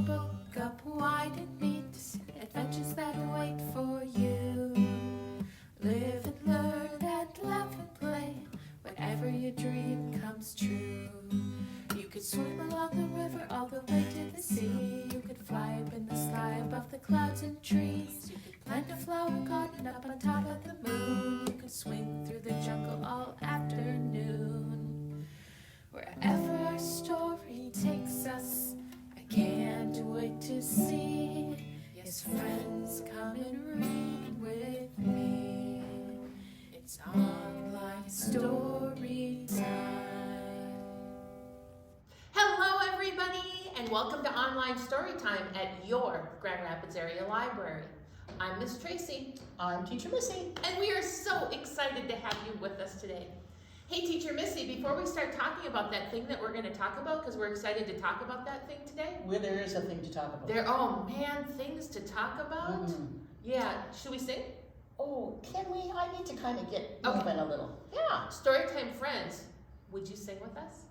book up wide and meet adventures that wait for you. Live and learn and laugh and play whenever your dream comes true. You could swim along the river all the way to the sea. You could fly up in the sky above the clouds and trees. You could plant a flower garden up on top of the moon. You could swing through the jungle all afternoon. Wherever our story takes us, I can't wait to see. Yes, friends, come and read with me. It's online story time. Hello, everybody, and welcome to Online Storytime at your Grand Rapids Area Library. I'm Miss Tracy. I'm Teacher Missy. And we are so excited to have you with us today. Hey, Teacher Missy, before we start talking about that thing that we're going to talk about, because we're excited to talk about that thing today. Well, there is a thing to talk about. Things to talk about? Mm-hmm. Yeah, should we sing? Oh, can we? I need to kind of get moving a little. Yeah. Storytime friends, would you sing with us?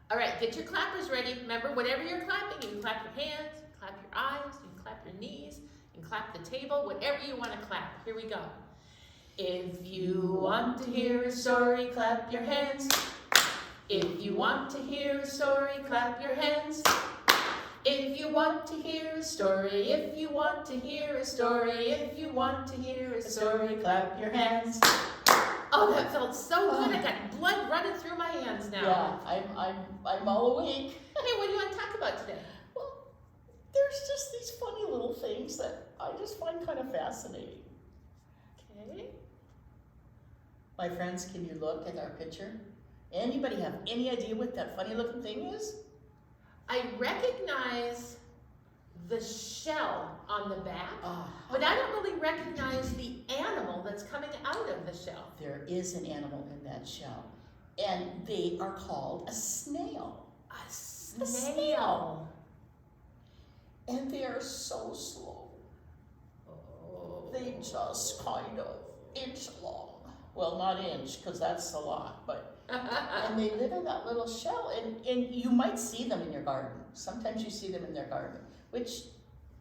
All right, get your clappers ready. Remember, whatever you're clapping, you can clap your hands, you can clap your eyes, you can clap your knees, you can clap the table, whatever you want to clap. Here we go. If you want to hear a story, clap your hands. If you want to hear a story, clap your hands. If you want to hear a story, if you want to hear a story, if you want to hear a story, clap your hands. Oh, that felt so good. I got blood running through my hands now. Yeah, I'm all awake. Hey, what do you want to talk about today? Well, there's just these funny little things that I just find kind of fascinating. Okay. My friends, can you look at our picture? Anybody have any idea what that funny looking thing is? I recognize the shell on the back, but I don't really recognize the animal that's coming out of the shell. There is an animal in that shell, and they are called a snail. A snail. And they are so slow. Oh. They just kind of inch long. Well, not inch, because that's a lot, but and they live in that little shell, and you might see them in your garden. Sometimes you see them in their garden, which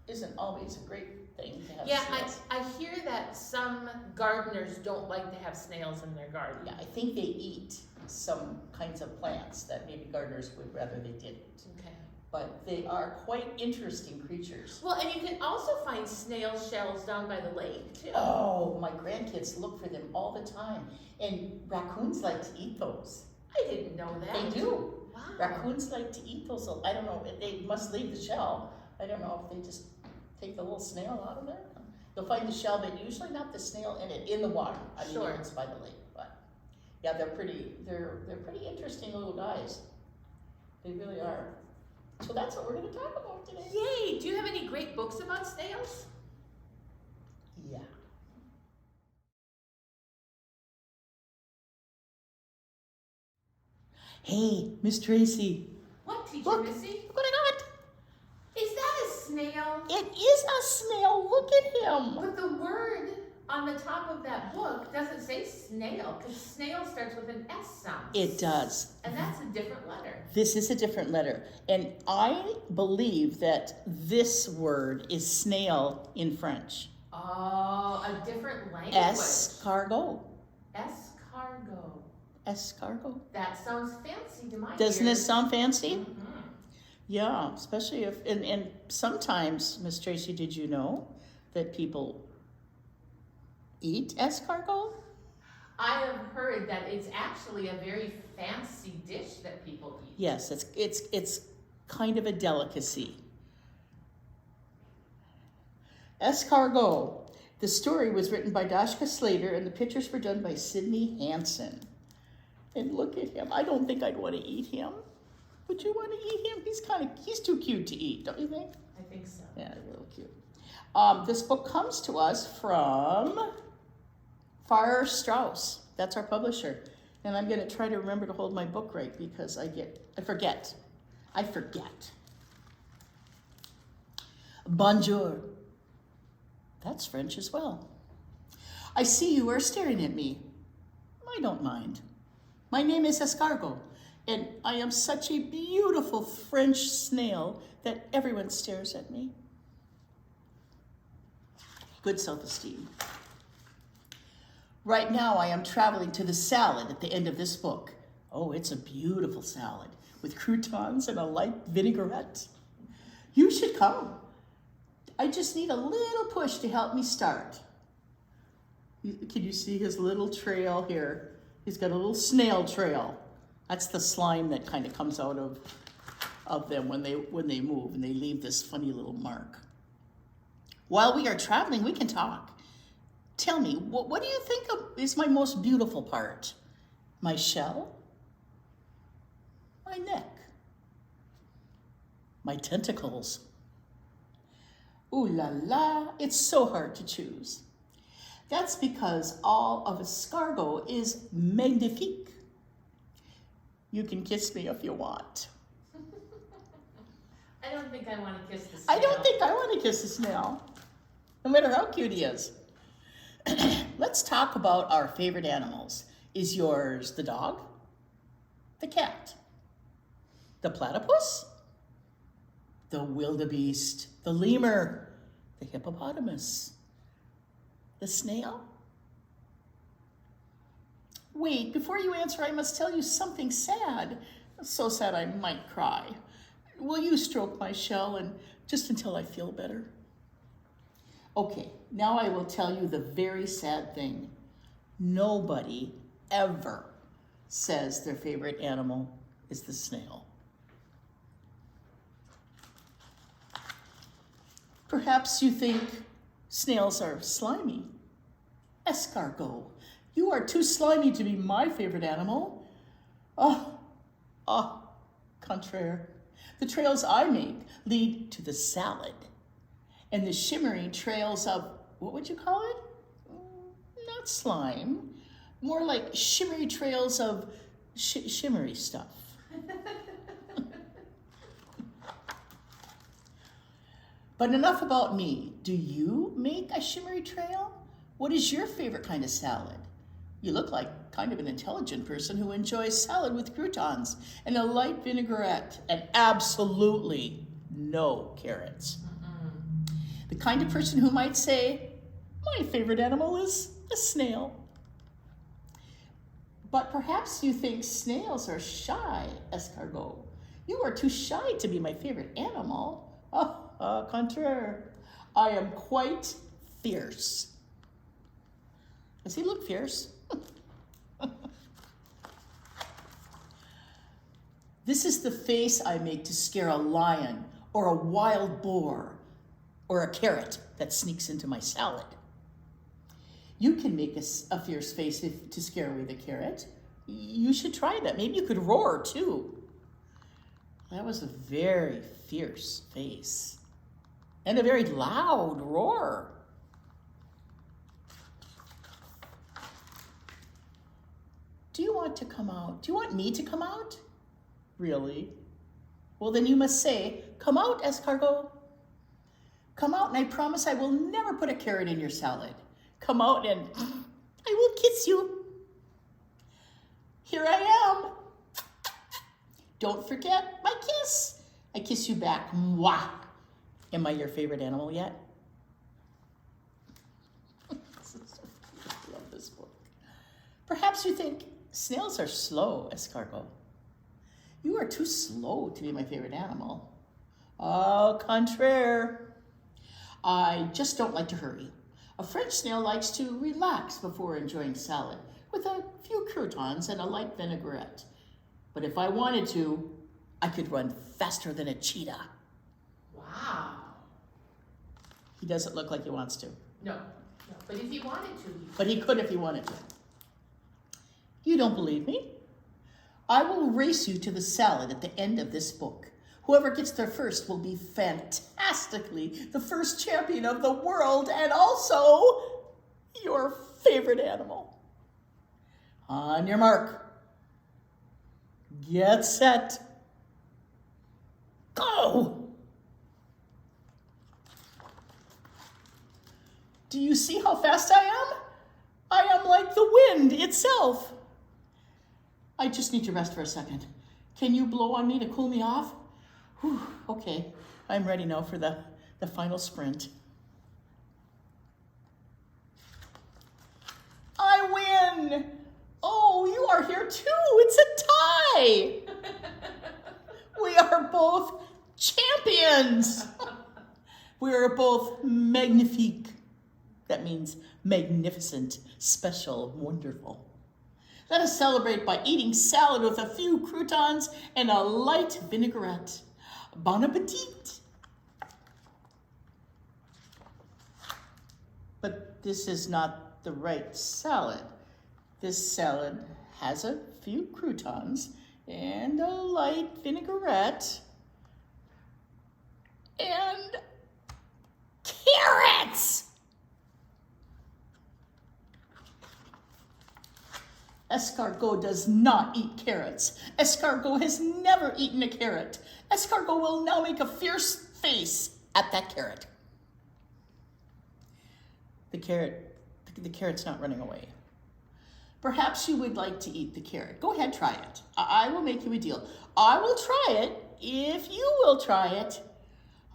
isn't always a great thing to have snails. I hear that some gardeners don't like to have snails in their garden. Yeah, I think they eat some kinds of plants that maybe gardeners would rather they didn't. Okay. But they are quite interesting creatures. Well, and you can also find snail shells down by the lake, too. Oh, my grandkids look for them all the time. And raccoons like to eat those. I didn't know that. They do. Wow. Raccoons like to eat those. I don't know, they must leave the shell. I don't know if they just take the little snail out of there. You'll find the shell, but usually not the snail in the water. I mean, sure. It's by the lake. But yeah, they're pretty interesting little guys. They really are. So that's what we're going to talk about today. Yay! Do you have any great books about snails? Yeah. Hey, Miss Tracy. What, Teacher Look, Missy? look what I got. Is that a snail? It is a snail. Look at him. But the word on the top of that book doesn't say snail, because snail starts with an S sound. It does. And that's a different letter. This is a different letter. And I believe that this word is snail in French. Oh, a different language. Escargot. Escargot. Escargot. That sounds fancy to my Doesn't ears. it sound fancy? Mm-hmm. Yeah, especially if, and sometimes, Miss Tracy, did you know that people eat escargot? I have heard that it's actually a very fancy dish that people eat. Yes, it's kind of a delicacy. Escargot. The story was written by Dashka Slater, and the pictures were done by Sidney Hansen. And look at him. I don't think I'd want to eat him. Would you want to eat him? He's too cute to eat, don't you think? I think so. Yeah, real cute. This book comes to us from Farrar Straus. That's our publisher. And I'm going to try to remember to hold my book right because I forget. Bonjour. That's French as well. I see you are staring at me. I don't mind. My name is Escargot, And I am such a beautiful French snail that everyone stares at me. Good self-esteem. Right now I am traveling to the salad at the end of this book. Oh, it's a beautiful salad with croutons and a light vinaigrette. You should come. I just need a little push to help me start. Can you see his little trail here? He's got a little snail trail. That's the slime that kind of comes out of them when they move and they leave this funny little mark. While we are traveling, we can talk. Tell me, what do you think is my most beautiful part? My shell? My neck? My tentacles? Ooh la la, it's so hard to choose. That's because all of Escargot is magnifique. You can kiss me if you want. I don't think I want to kiss the snail. I don't think I want to kiss the snail, no matter how cute he is. Let's talk about our favorite animals. Is yours the dog, the cat, the platypus, the wildebeest, the lemur, the hippopotamus, the snail? Wait, before you answer, I must tell you something sad. So sad I might cry. Will you stroke my shell and just until I feel better? Okay, now I will tell you the very sad thing. Nobody ever says their favorite animal is the snail. Perhaps you think snails are slimy. Escargot, you are too slimy to be my favorite animal. Contraire. The trails I make lead to the salad. And the shimmering trails of, what would you call it? Not slime. More like shimmery trails of shimmery stuff. But enough about me. Do you make a shimmery trail? What is your favorite kind of salad? You look like kind of an intelligent person who enjoys salad with croutons and a light vinaigrette and absolutely no carrots. The kind of person who might say, my favorite animal is a snail. But perhaps you think snails are shy, Escargot. You are too shy to be my favorite animal. Contraire. I am quite fierce. Does he look fierce? This is the face I make to scare a lion or a wild boar or a carrot that sneaks into my salad. You can make a fierce face to scare away the carrot. You should try that. Maybe you could roar too. That was a very fierce face and a very loud roar. Do you want to come out? Do you want me to come out? Really? Well, then you must say, come out, Escargot. Come out, and I promise I will never put a carrot in your salad. Come out and I will kiss you. Here I am. Don't forget my kiss. I kiss you back. Mwah. Am I your favorite animal yet? I love this book. Perhaps you think snails are slow, Escargot. You are too slow to be my favorite animal. Au contraire. I just don't like to hurry. A French snail likes to relax before enjoying salad with a few croutons and a light vinaigrette. But if I wanted to, I could run faster than a cheetah. Wow. He doesn't look like he wants to. No, but if he wanted to. But he could if he wanted to. You don't believe me? I will race you to the salad at the end of this book. Whoever gets there first will be fantastically the first champion of the world and also your favorite animal. On your mark. Get set. Go! Do you see how fast I am? I am like the wind itself. I just need to rest for a second. Can you blow on me to cool me off? Whew, okay, I'm ready now for the final sprint. I win! Oh, you are here too. It's a tie. We are both champions. We are both magnifique. That means magnificent, special, wonderful. Let us celebrate by eating salad with a few croutons and a light vinaigrette. Bon appetit. But this is not the right salad. This salad has a few croutons and a light vinaigrette and carrots. Escargot does not eat carrots. Escargot has never eaten a carrot. Escargot will now make a fierce face at that carrot. The carrot's not running away. Perhaps you would like to eat the carrot. Go ahead, try it. I will make you a deal. I will try it if you will try it.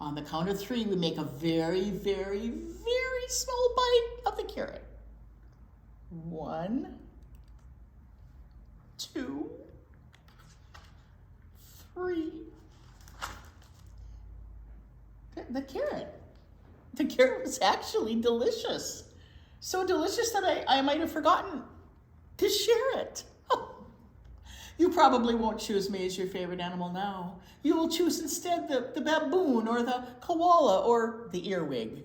On the count of 3, we make a very, very, very small bite of the carrot. 1, 2, 3. The carrot was actually delicious. So delicious that I might have forgotten to share it. Oh. You probably won't choose me as your favorite animal now. You will choose instead the baboon or the koala or the earwig.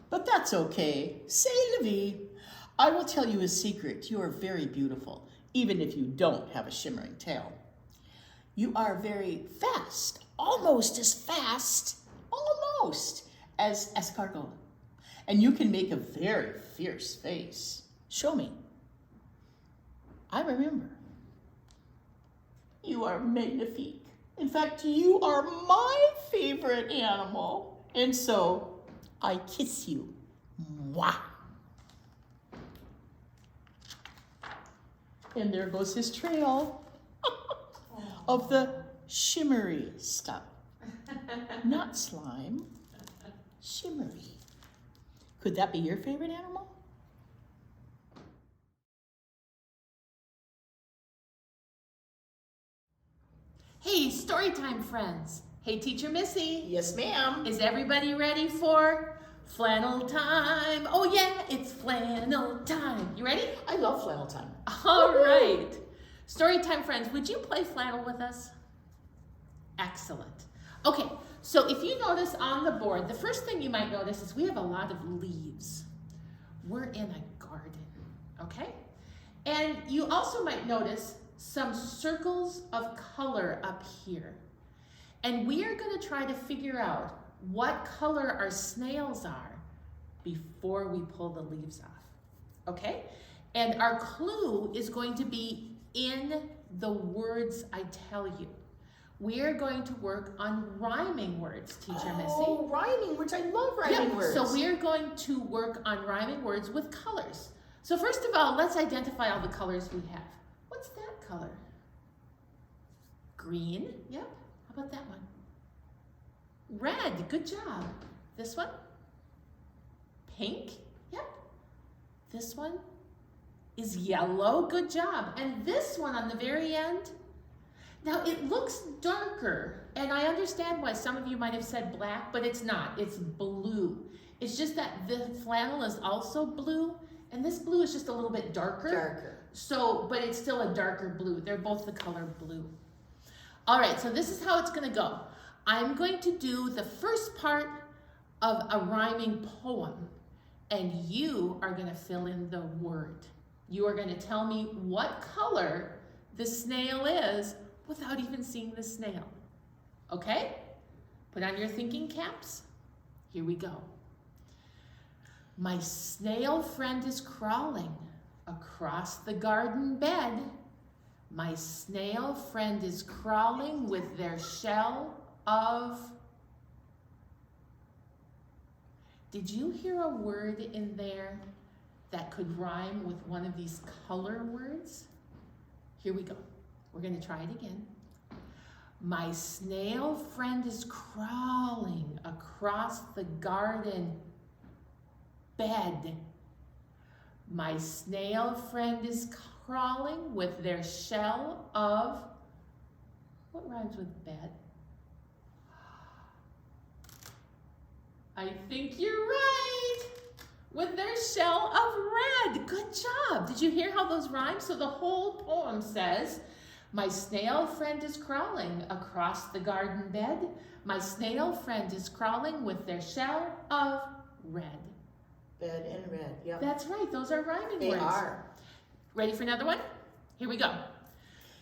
But that's okay. C'est la vie. I will tell you a secret. You are very beautiful, even if you don't have a shimmering tail. You are very fast, almost as escargot. And you can make a very fierce face. Show me. I remember. You are magnifique. In fact, you are my favorite animal. And so, I kiss you. Mwah. And there goes his trail of the shimmery stuff. Not slime, shimmery. Could that be your favorite animal? Hey, Storytime friends. Hey, Teacher Missy. Yes, ma'am. Is everybody ready for Flannel time? Oh yeah, it's Flannel time. You ready? I love flannel time. All right. Storytime friends, would you play flannel with us? Excellent. Okay, so if you notice on the board, the first thing you might notice is we have a lot of leaves. We're in a garden, okay? And you also might notice some circles of color up here. And we are going to try to figure out what color our snails are before we pull the leaves off, okay? And our clue is going to be in the words I tell you. We are going to work on rhyming words, Teacher Missy. Oh, rhyming words. I love rhyming words. So we are going to work on rhyming words with colors. So first of all, let's identify all the colors we have. What's that color? Green, yep. How about that one? Red, good job. This one? Pink, yep. This one is yellow, good job. And this one on the very end, now it looks darker, and I understand why some of you might have said black, but it's not, it's blue. It's just that the flannel is also blue, and this blue is just a little bit darker. So, but it's still a darker blue. They're both the color blue. All right, so this is how it's gonna go. I'm going to do the first part of a rhyming poem, and you are gonna fill in the word. You are gonna tell me what color the snail is without even seeing the snail. Okay? Put on your thinking caps. Here we go. My snail friend is crawling across the garden bed. My snail friend is crawling with their shell of... Did you hear a word in there that could rhyme with one of these color words? Here we go. We're going to try it again. My snail friend is crawling across the garden bed. My snail friend is crawling with their shell of, what rhymes with bed? I think you're right. With their shell of red. Good job. Did you hear how those rhyme? So the whole poem says, my snail friend is crawling across the garden bed. My snail friend is crawling with their shell of red. Bed and red, yep. That's right. Those are rhyming They words. are. Ready for another one? Here we go.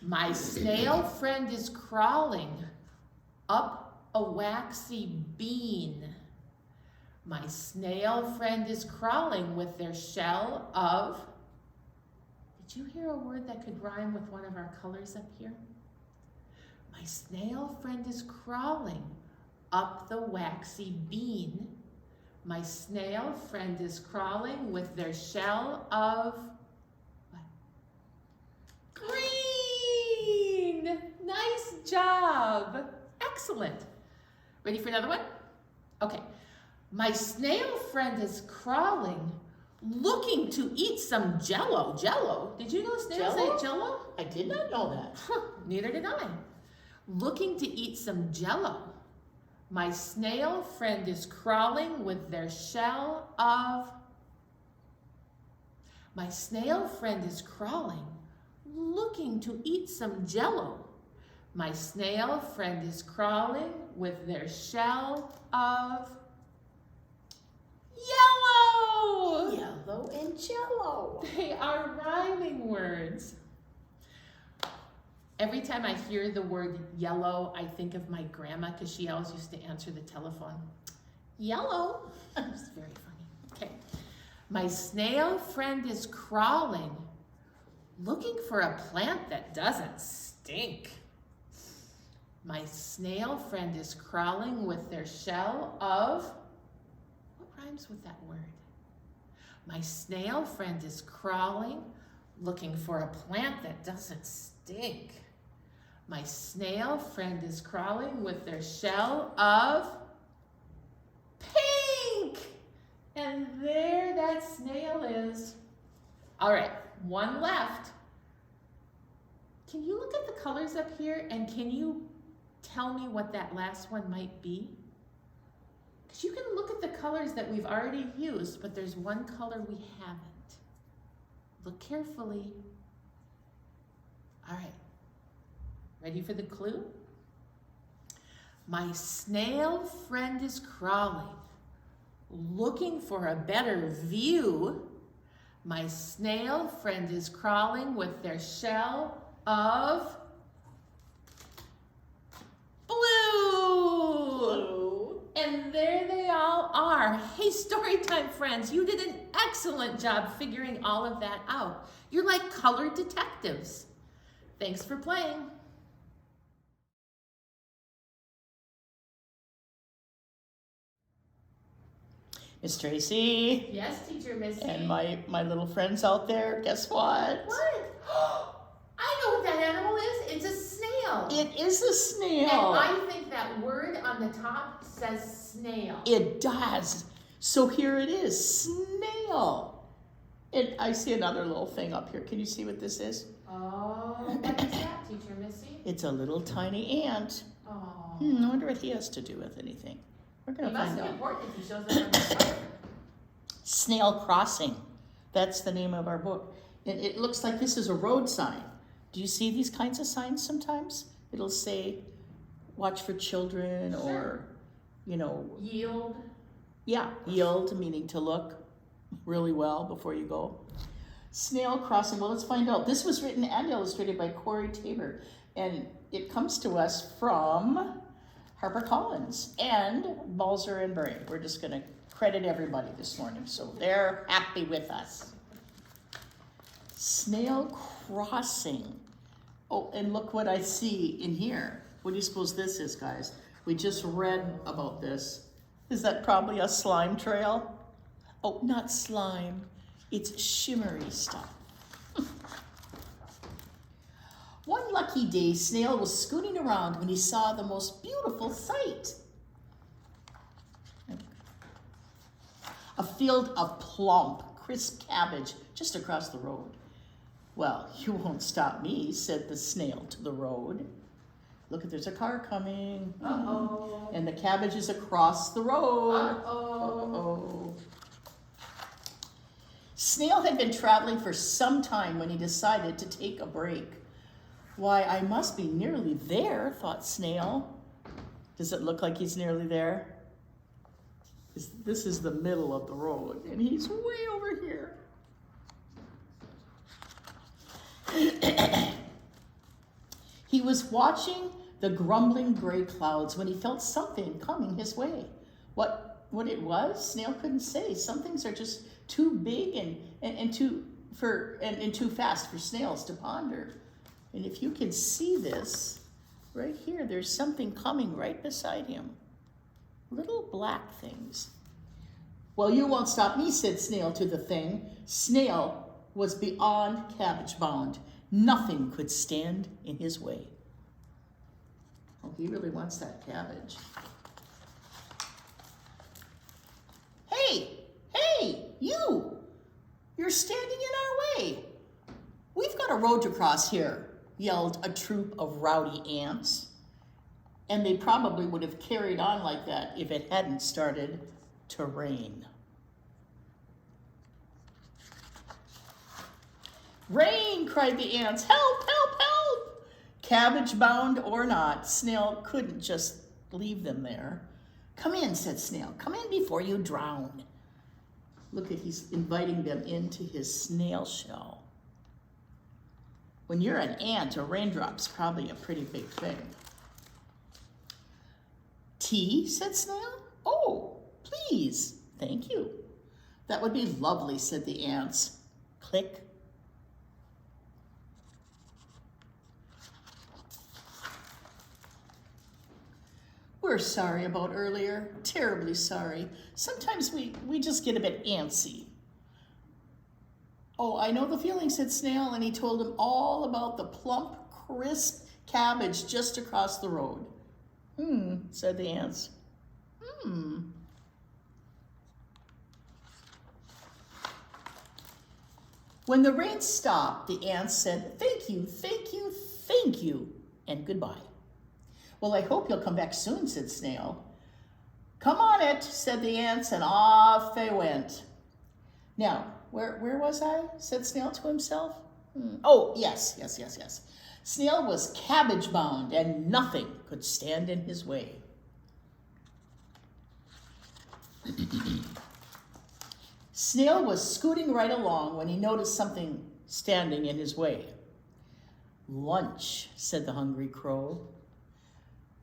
My snail friend is crawling up a waxy bean. My snail friend is crawling with their shell of, did you hear a word that could rhyme with one of our colors up here? My snail friend is crawling up the waxy bean. My snail friend is crawling with their shell of, what? Green! Nice job. Excellent. Ready for another one? Okay. My snail friend is crawling, looking to eat some jello. Jello? Did you know snails Jell-O? ate jello? I did not know that. Neither did I. Looking to eat some jello. My snail friend is crawling with their shell of. My snail friend is crawling, looking to eat some jello. My snail friend is crawling with their shell of. Yellow! Yellow and jello. They are rhyming words. Every time I hear the word yellow, I think of my grandma because she always used to answer the telephone. Yellow. It's very funny. Okay. My snail friend is crawling, looking for a plant that doesn't stink. My snail friend is crawling with their shell of, what rhymes with that word? My snail friend is crawling, looking for a plant that doesn't stink. My snail friend is crawling with their shell of pink. And there that snail is. All right, one left. Can you look at the colors up here and can you tell me what that last one might be? Because you can look at the colors that we've already used, but there's one color we haven't. Look carefully. All right. Ready for the clue? My snail friend is crawling, looking for a better view. My snail friend is crawling with their shell of blue. And there they all are. Hey, Storytime friends, you did an excellent job figuring all of that out. You're like colored detectives. Thanks for playing. Miss Tracy Yes, Teacher Missy. and my little friends out there, guess what? What? I know what that animal is. It's a snail. It is a snail. And I think that word on the top says snail. It does. So here it is, snail. And I see another little thing up here. Can you see what this is? Oh, what is that, Teacher Missy? It's a little tiny ant. Oh. I wonder what he has to do with anything. We're He going to must find be out. important if he shows up on the card. Snail Crossing. That's the name of our book. And it looks like this is a road sign. Do you see these kinds of signs sometimes? It'll say, watch for children, Sure. or, you know, Yield. yeah, yield, meaning to look really well before you go. Snail Crossing, well, let's find out. This was written and illustrated by Corey Tabor, and it comes to us from HarperCollins and Balzer and Bray. We're just going to credit everybody this morning, so they're happy with us. Snail Crossing. Oh, and look what I see in here. What do you suppose this is, guys? We just read about this. Is that probably a slime trail? Oh, not slime. It's shimmery stuff. One lucky day, Snail was scooting around when he saw the most beautiful sight. A field of plump, crisp cabbage just across the road. Well, you won't stop me, said the snail to the road. Look, there's a car coming. Uh-oh. And the cabbage is across the road. Uh-oh. Uh-oh. Snail had been traveling for some time when he decided to take a break. Why, I must be nearly there, thought Snail. Does it look like he's nearly there? This is the middle of the road, and he's way over here. He was watching the grumbling gray clouds when he felt something coming his way. What it was, Snail couldn't say. Some things are just too big and too fast for snails to ponder. And if you can see this, right here, there's something coming right beside him. Little black things. Well, you won't stop me, said Snail to the thing. Snail was beyond cabbage bound. Nothing could stand in his way. Oh, he really wants that cabbage. Hey, you! You're standing in our way. We've got a road to cross here, yelled a troop of rowdy ants. And they probably would have carried on like that if it hadn't started to rain. Rain, cried the ants. Help, help, help! Cabbage bound or not, Snail couldn't just leave them there. Come in, said Snail. Come in before you drown. Look at, he's inviting them into his snail shell. When you're an ant, a raindrop's probably a pretty big thing. Tea, said Snail. Oh, please, thank you. That would be lovely, said the ants. Click. We're sorry about earlier, terribly sorry. Sometimes we just get a bit antsy. Oh, I know the feeling, said Snail, and he told him all about the plump, crisp cabbage just across the road. Said the ants. When the rain stopped, the ants said, thank you, thank you, thank you, and goodbye. Well, I hope you'll come back soon, said Snail. Come on it, said the ants, and off they went. Now, where was I? Said Snail to himself. Oh, yes. Snail was cabbage bound, and nothing could stand in his way. Snail was scooting right along when he noticed something standing in his way. Lunch, said the hungry crow.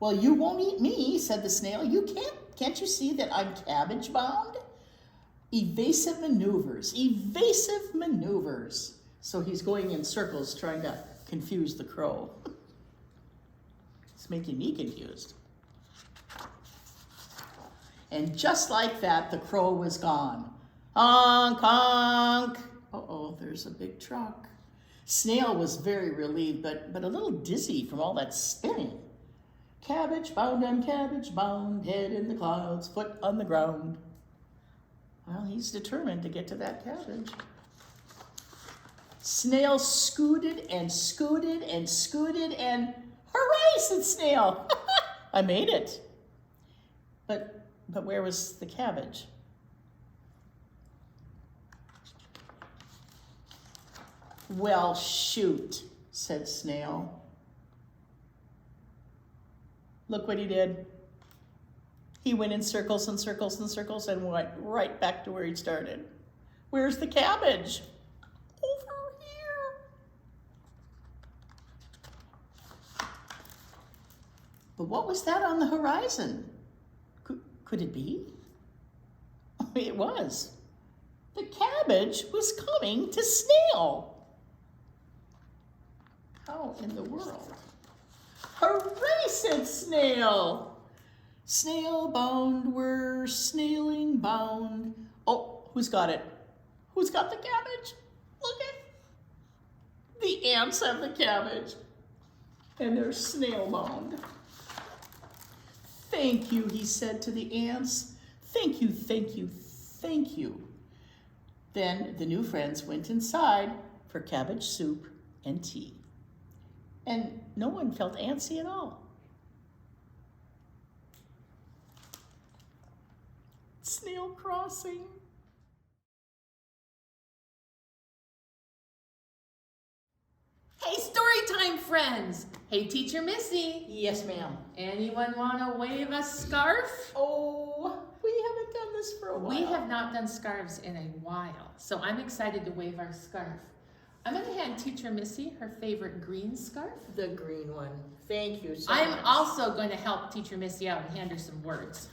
Well, you won't eat me, said the snail. Can't you see that I'm cabbage bound? Evasive maneuvers. So he's going in circles trying to confuse the crow. It's making me confused. And just like that, the crow was gone. Honk, honk. Uh-oh, there's a big truck. Snail was very relieved, but a little dizzy from all that spinning. Cabbage bound, I'm cabbage bound, head in the clouds, foot on the ground. Well, he's determined to get to that cabbage. Snail scooted and scooted and scooted and hooray, said Snail. I made it. But where was the cabbage? Well, shoot, said Snail. Look what he did. He went in circles and circles and circles and went right back to where he started. Where's the cabbage? Over here. But what was that on the horizon? Could it be? It was. The cabbage was coming to Snail. How in the world? Hooray, said Snail. Snail bound, we're snailing bound. Oh, who's got it? Who's got the cabbage? Look at the ants have the cabbage. And they're snail bound. Thank you, he said to the ants. Thank you, thank you, thank you. Then the new friends went inside for cabbage soup and tea. And no one felt antsy at all. Snail Crossing. Hey, Storytime friends! Hey, Teacher Missy! Yes, ma'am. Anyone want to wave a scarf? Oh, we haven't done this for a while. We have not done scarves in a while, so I'm excited to wave our scarf. I'm going to hand Teacher Missy her favorite green scarf. The green one. Thank you so I'm much. also going to help Teacher Missy out and hand her some words.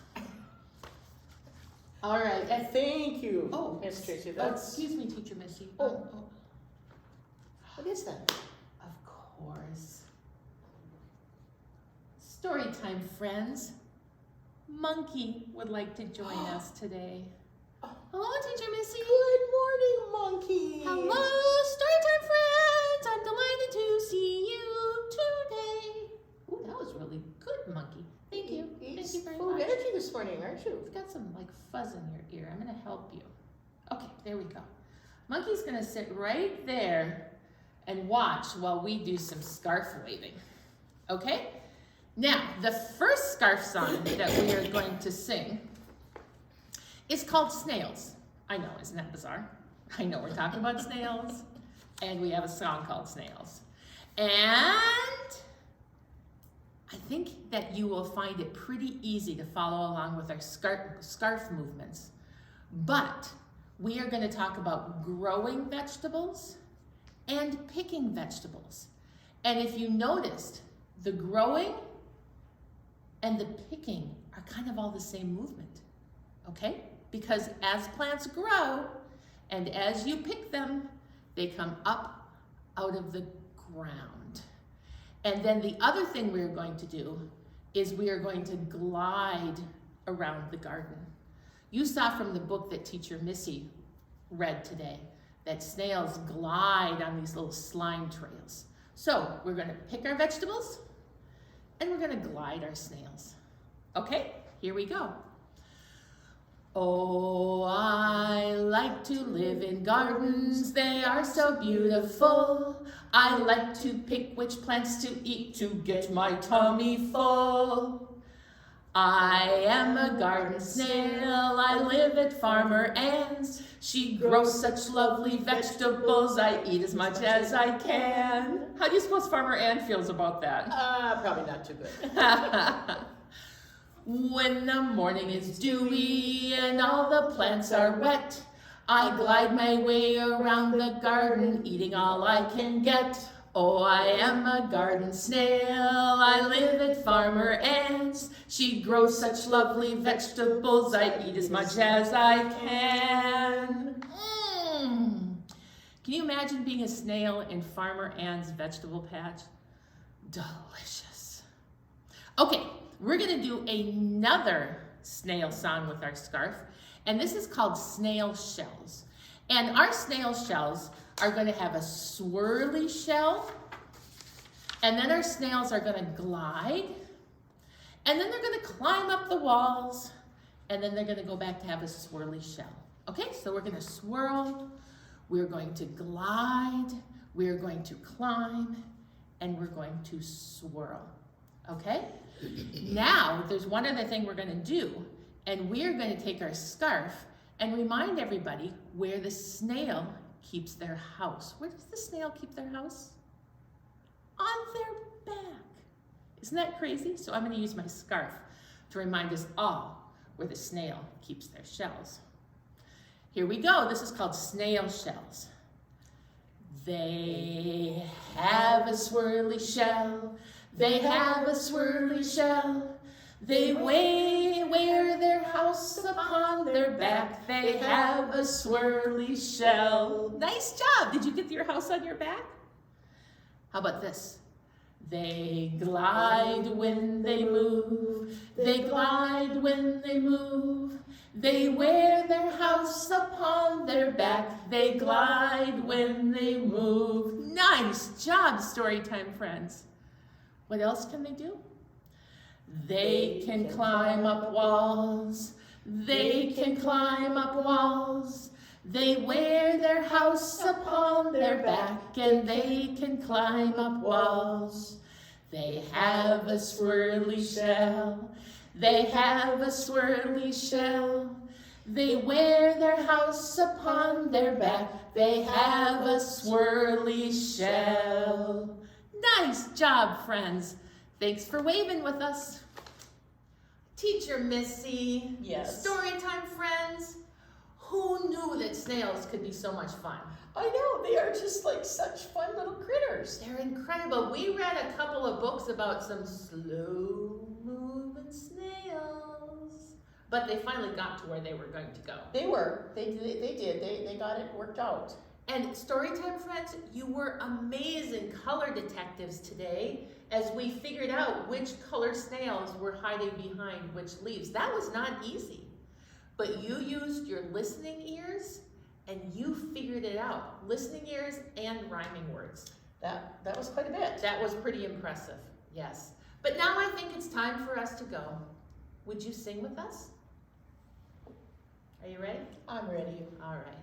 All right. Thank you, Oh, Miss Tracy. excuse me, Teacher Missy. Oh. What is that? Of course. Storytime friends. Monkey would like to join us today. Hello, Teacher Missy. Good morning, Monkey. Hello, Storytime friends. I'm delighted to see you today. Ooh, that was really good, Monkey. Thank you. Thank you very full of much. energy this morning, aren't you? You've got some like fuzz in your ear. I'm going to help you. Okay, there we go. Monkey's going to sit right there and watch while we do some scarf waving. Okay? Now, the first scarf song that we are going to sing is called Snails. I know, isn't that bizarre? I know we're talking about snails, and we have a song called Snails. And I think that you will find it pretty easy to follow along with our scarf movements. But we are going to talk about growing vegetables and picking vegetables. And if you noticed, the growing and the picking are kind of all the same movement, okay? Because as plants grow and as you pick them, they come up out of the ground. And then the other thing we're going to do is we are going to glide around the garden. You saw from the book that Teacher Missy read today that snails glide on these little slime trails. So we're going to pick our vegetables and we're going to glide our snails. Okay, here we go. Oh, I like to live in gardens, they are so beautiful. I like to pick which plants to eat to get my tummy full. I am a garden snail, I live at Farmer Ann's. She grows such lovely vegetables, I eat as much as I can. How do you suppose Farmer Ann feels about that? Probably not too good. When the morning is dewy and all the plants are wet, I glide my way around the garden, eating all I can get. Oh, I am a garden snail, I live at Farmer Ann's. She grows such lovely vegetables, I eat as much as I can. Can you imagine being a snail in Farmer Ann's vegetable patch? Delicious. Okay, we're gonna do another snail song with our scarf, and this is called Snail Shells. And our snail shells are gonna have a swirly shell, and then our snails are gonna glide, and then they're gonna climb up the walls, and then they're gonna go back to have a swirly shell. Okay, so we're gonna swirl, we're going to glide, we're going to climb, and we're going to swirl. Okay? Now, there's one other thing we're gonna do, and we're gonna take our scarf and remind everybody where the snail keeps their house. Where does the snail keep their house? On their back. Isn't that crazy? So I'm gonna use my scarf to remind us all where the snail keeps their shells. Here we go. This is called Snail Shells. They have a swirly shell. They have a swirly shell. They wear their house upon their back. They have a swirly shell. Nice job. Did you get your house on your back? How about this? They glide when they move. They glide when they move. They wear their house upon their back. They glide when they move. Nice job, Storytime friends. What else can they do? They can climb up walls. They can climb up walls. They wear their house upon their back, and they can climb up walls. They have a swirly shell. They have a swirly shell. They wear their house upon their back. They have a swirly shell. Nice job, friends. Thanks for waving with us. Teacher Missy. Yes. Storytime friends. Who knew that snails could be so much fun? I know, they are just like such fun little critters. They're incredible. We read a couple of books about some slow-moving snails. But they finally got to where they were going to go. They did. They got it worked out. And Storytime friends, you were amazing color detectives today as we figured out which color snails were hiding behind which leaves. That was not easy. But you used your listening ears and you figured it out. Listening ears and rhyming words. That was quite a bit. That was pretty impressive, yes. But now I think it's time for us to go. Would you sing with us? Are you ready? I'm ready. All right.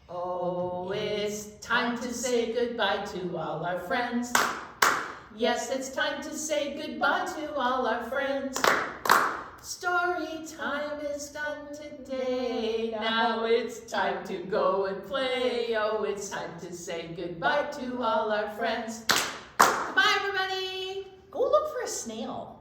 Oh, it's time to say goodbye to all our friends. Yes, it's time to say goodbye to all our friends. Story time is done today. Now it's time to go and play. Oh, it's time to say goodbye to all our friends. Goodbye, everybody. Go look for a snail.